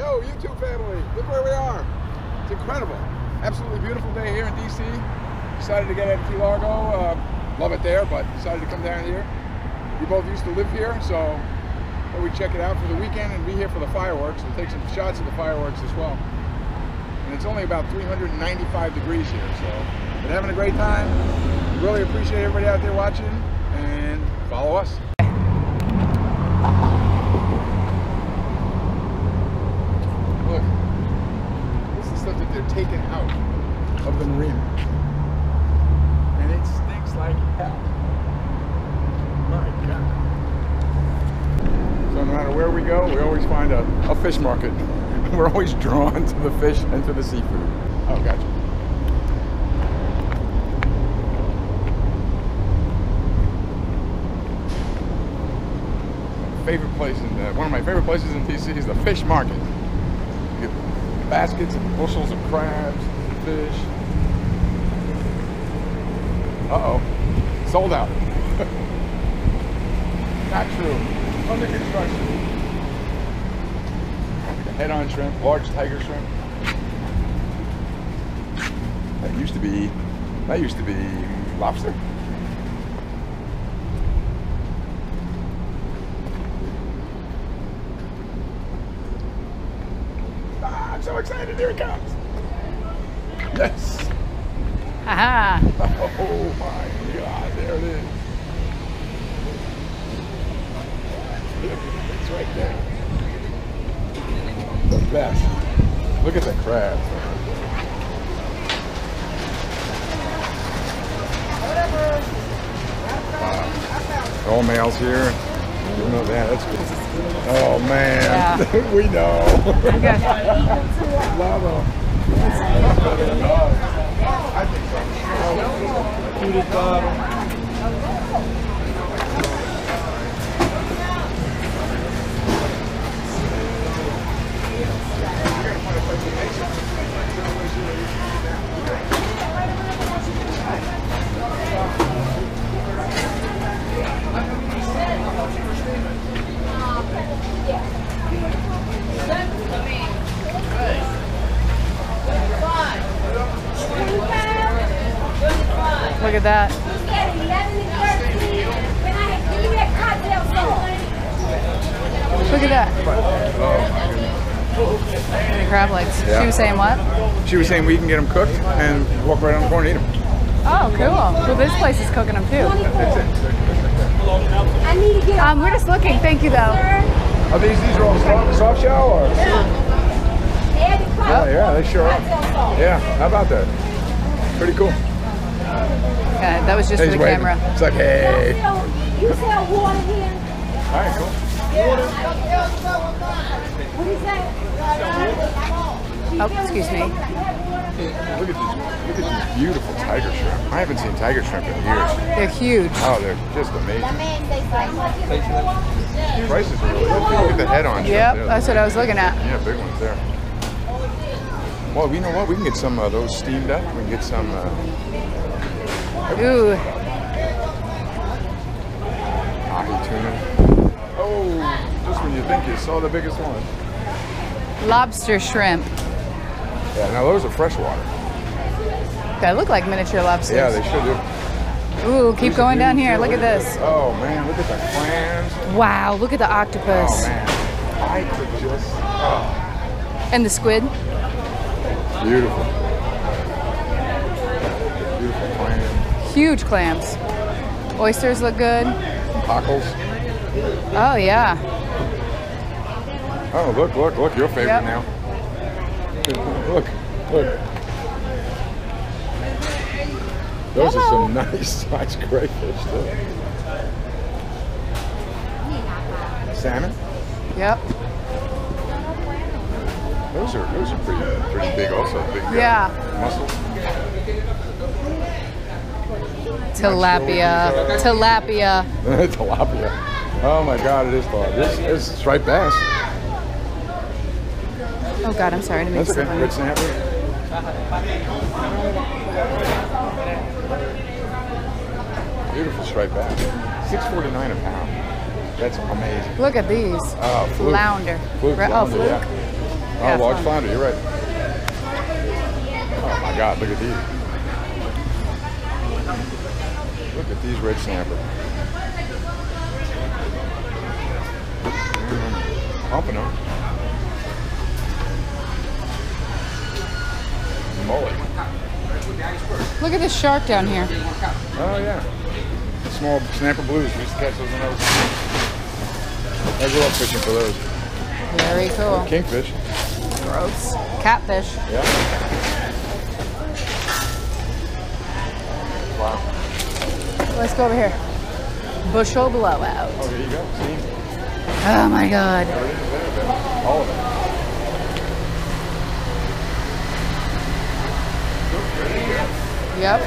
Hello, YouTube family. Look where we are. It's incredible. Absolutely beautiful day here in DC. Decided to get out of Key Largo. Love it there, but decided to come down here. We both used to live here, so thought we'd check it out for the weekend and be here for the fireworks and take some shots of the fireworks as well. And it's only about 395 degrees here, so been having a great time. Really appreciate everybody out there watching, and follow us. Look, this is stuff that they're taking out of the marina, and it stinks like hell. My God. So no matter where we go, we always find a fish market. We're always drawn to the fish and to the seafood. Oh, gotcha. Favorite place one of my favorite places in DC is the fish market. You get baskets and bushels of crabs, fish. Uh-oh, sold out. Not true. Under construction. Head-on shrimp, large tiger shrimp. That used to be lobster. Ah, I'm so excited! Here it comes. Yes. Aha. Oh my God! There it is. It's right there. The best. Look at the crabs. All males here. You know that. That's good. Oh man, yeah. We know. Okay. Lava. I think so. Look at that. Look at that. Crab legs. Yeah. She was saying what? She was saying we can get them cooked and walk right on the corner and eat them. Oh, cool. Well, this place is cooking them too. We're just looking. Thank you, though. Are these are all soft shell or? Oh yeah, they sure are. Yeah, how about that? Pretty cool. Okay, that was just for the waving. camera. It's like, hey. You sell water here? All right, cool. What is that? Oh, excuse me. Look at these beautiful tiger shrimp. I haven't seen tiger shrimp in years. They're huge. Oh, they're just amazing. Prices are really good. Look at the head-on shrimp. Yep, there. that's what I was looking at. Yeah, big ones there. Well, you know what? We can get some of those steamed up. We can get some. Ooh. Ahi tuna. Oh, just when you think you saw the biggest one. Lobster shrimp. Yeah, now those are freshwater. They look like miniature lobsters. Yeah, they should do. Ooh, keep going down here. Look at this. Oh man, look at the clams. Wow, look at the octopus. Oh man, I could just. Oh. And the squid. Beautiful. Beautiful clams. Huge clams. Oysters look good. Cockles. Oh, yeah. Oh, look, your favorite Yep. now. Look. Those are some nice sized crayfish too. Salmon? Yep. Those are pretty big also. Big Yeah. mussels. Tilapia. Tilapia. Tilapia. Oh my God, it is tilapia. This is striped bass. Oh God, I'm sorry to make That's okay. something. Red snapper. Beautiful striped bass. $6.49 a pound. That's amazing. Look at these. Oh, fluke. Flounder. Fluke, Oh, flounder, fluke. yeah. Yeah, large fun. flounder, you're right. Oh my God, look at these. Look at these red snapper. Pumping them. Moly. Look at this shark down here. Oh yeah. The small snapper blues. We used to catch those when I was a kid. I grew up fishing for those. Very cool. Kingfish. Gross. Catfish. Yeah. Wow. Let's go over here. Bushel blowout. Oh, there you go. See? Oh my God. There it is. All of it. Yep.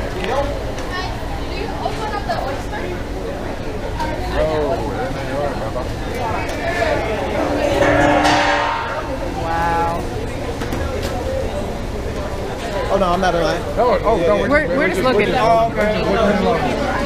Oh, there they are, Bubba. Wow. Oh no, I'm not alive. No, oh, no, We're just looking. Oh, okay.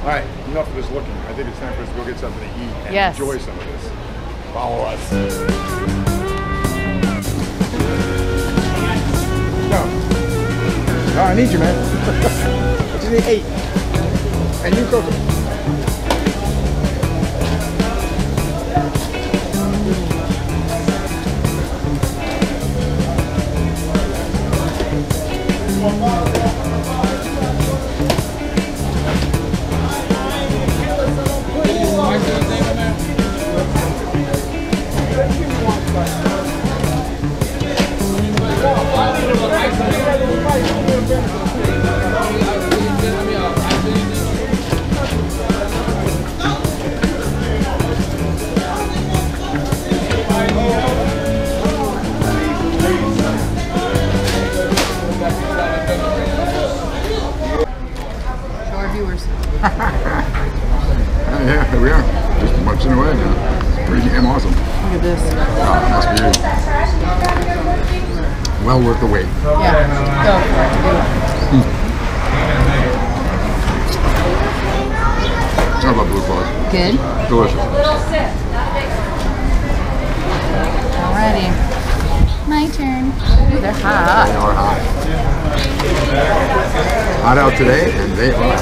All right, enough of this looking. I think it's time for us to go get something to eat and Yes. enjoy some of this. Follow us. No. Oh, I need you, man. I just need 8. And you cook them. Show our viewers. Yeah, here we are. Just munching away now. It's pretty damn awesome. Look at this. Oh, nice beauty. Well worth the wait. Yeah. Go for it. I love blue claws. Good. Delicious. Alrighty. My turn. Ooh, they're They hot. are hot. Hot out today, and they are.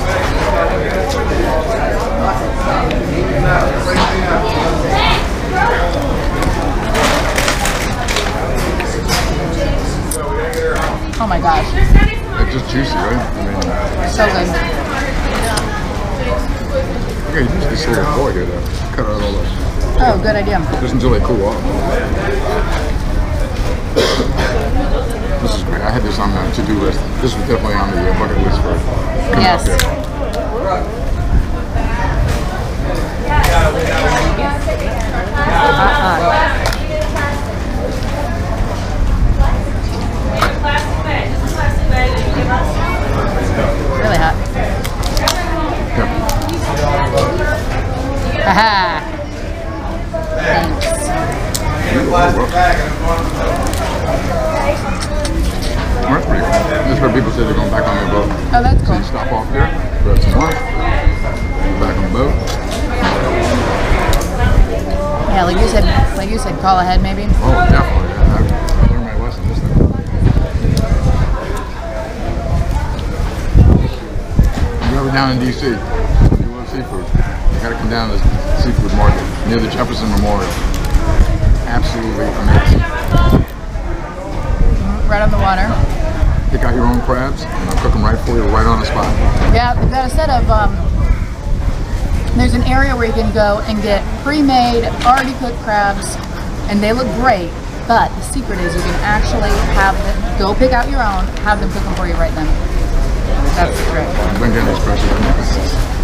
Oh my gosh. They're just juicy, right? I mean, So good. you gotta use this little fork here, though. Cut out all the. Oh, good idea. Just until they cool off. This is great. I had this on the to-do list. This was definitely on the bucket list for coming Yes. up here. Really hot. Yeah. Haha. Thanks. That's pretty cool. This is where people say they're going back on their boat. Oh, that's So cool. you stop off here, grab some lunch, back on the boat. Yeah, like you said, call ahead maybe. Oh, definitely. Yeah. I learned my lesson this time. If you're ever down in DC, if you love seafood, you gotta come down to the seafood market near the Jefferson Memorial. Absolutely amazing. Right on the water. Pick out your own crabs, and they'll cook them right for you, right on the spot. Yeah, they've got a set of, there's an area where you can go and get pre-made, already cooked crabs and they look great. But the secret is you can actually have them go pick out your own, have them cook them for you right then. That's the trick. I've been getting this pressure.